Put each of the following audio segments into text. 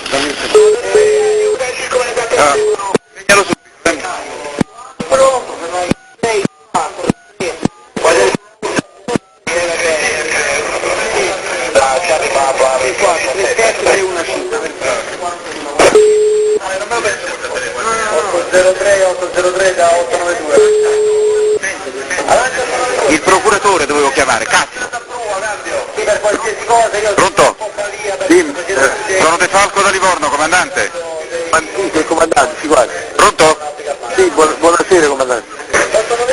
Dammi un secondo. Segnalo subito. Una cifra. 803 da 892. Il procuratore dovevo chiamare, cazzo! Pronto? Sono De Falco da Livorno, comandante. Il comandante, si guarda. Pronto? Sì, buonasera comandante.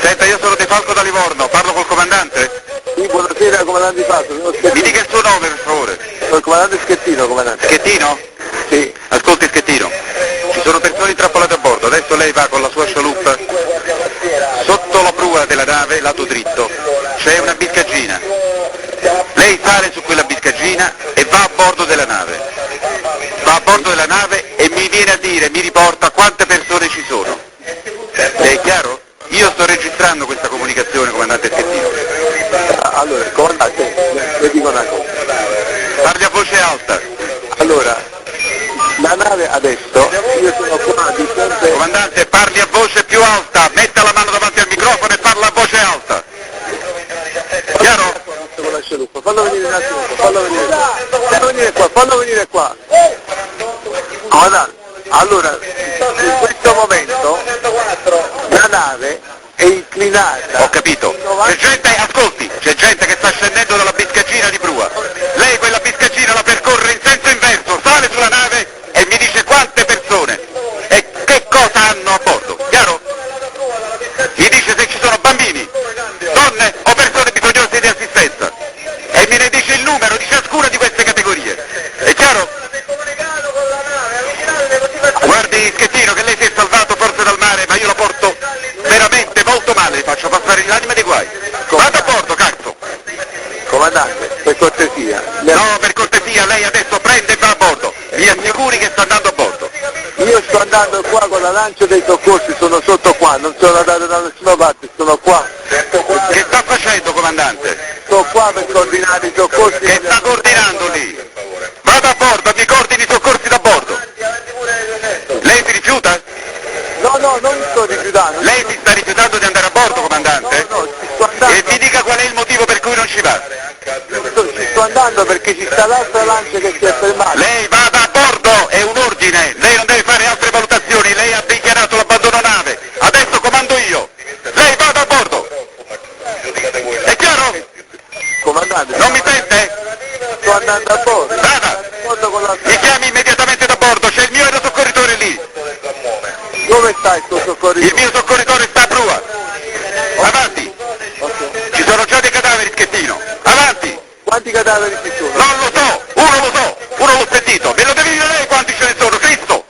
Senta, io sono De Falco da Livorno, parlo col comandante? Sì, buonasera comandante Falco. Mi dica il suo nome, per favore. Sono il comandante Schettino, comandante. Schettino? Sì. Ascolti Schettino, ci sono persone intrappolate a bordo, adesso lei va con la sua scialuppa sotto la prua della nave, lato dritto, c'è una biscaggina. Lei sale su quella biscaggina e va a bordo della nave. Va a bordo della nave e mi viene a dire, mi riporta quante persone ci sono. Le è chiaro? Io sto registrando questa comunicazione, comandante Schettino. Allora, comandante, le dico una cosa. Parli a voce alta. Allora, la nave adesso, io sono qua di fronte... Comandante, parli a voce più alta, metta la mano davanti al microfono e parla a voce alta. Chiaro? Con la scialuppa, fallo venire un attimo, fallo venire qua. Comandante, allora, in questo momento la nave è inclinata. Ho capito. C'è gente, ascolti, c'è gente che sta scendendo dalla biscaggina di prua. Lei quella biscaggina la percorre in senso inverso, sale sulla nave e mi dice quante persone e che cosa hanno a bordo. Chiaro? Mi dice se ci sono bambini, donne o persone bisognose di assistenza. E me ne dice il numero di ciascuna di queste categorie. È chiaro? Guardi Schettino che lei si è salvato forse dal mare, ma io la porto veramente molto male, faccio passare l'anima dei guai. Vado a bordo, cazzo! Comandante, per cortesia. No, per cortesia, lei adesso prende e va a bordo. Mi assicuri che sta andando a bordo. Io sto andando qua con la lancia dei soccorsi, sono sotto qua, non sono andato da nessuna parte, sono qua. Che sta facendo, comandante? Sto qua per coordinare i soccorsi. Che sta coordinando lì? Vado a bordo, mi coordini i soccorsi da bordo. Lei si rifiuta? No, non mi sto rifiutando. Lei si sta rifiutando di andare a bordo, comandante? No, ci sto andando. E mi dica qual è il motivo per cui non ci va. Ci sto andando perché ci sta l'altra lancia che si è fermata. Lei vada a bordo, è un ordine, lei non deve fare altre valutazioni, lei ha dichiarato l'abbandono nave, adesso comando io. Lei vada a bordo. È chiaro? Comandante, Non mi sente? sto andando a bordo. Vada. Bordo con la... Mi chiami immediatamente da bordo, c'è il mio aerosoccorritore lì. Dove sta il tuo Il soccorritore? mio soccorritore sta a prua. Avanti. Ok. Ci sono già dei cadaveri, Schettino. Avanti. Quanti cadaveri ci sono? Non lo so, uno l'ho sentito. Me lo devi dire lei quanti ce ne sono, Cristo.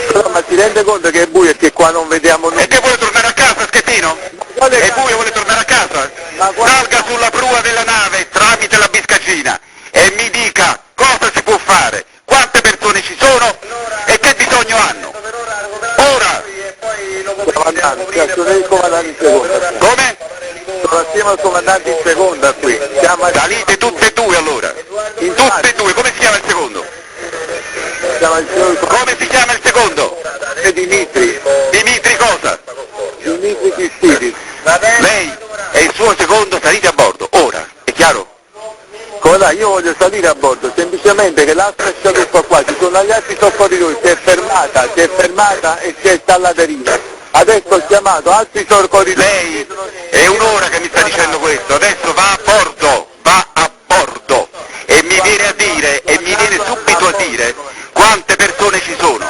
Però, ma ti rende conto che è buio e che qua non vediamo nulla? E che vuole tornare a casa, Schettino? È buio, vuole tornare a casa? Salga sulla prua della nave tramite la biscaggina e mi dica cosa si può fare, quante persone ci sono e che bisogno hanno. Ora! Comandante, cazzo, lei il comandante in seconda. Come? Sono assieme al comandante in seconda qui. Salite tutte e due allora. Tutte e due, come si chiama il secondo? Come si chiama il secondo? Dimitri. Dimitri cosa? Dimitri Cristidis. Lei e il suo secondo salite a bordo, ora, è chiaro? Comandante, io voglio salire a bordo, semplicemente che l'altra scialuppa qua, ci sono gli altri soccorritori, si è fermata e si è alla deriva. Adesso ho chiamato altri soccorritori. Lei è un'ora che mi sta dicendo questo, adesso va a bordo e mi viene a dire, e mi viene subito a dire quante persone ci sono.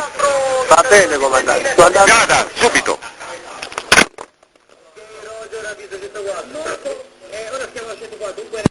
Va bene comandante, sto andando. Vada, subito. Ora stiamo facendo qua, dunque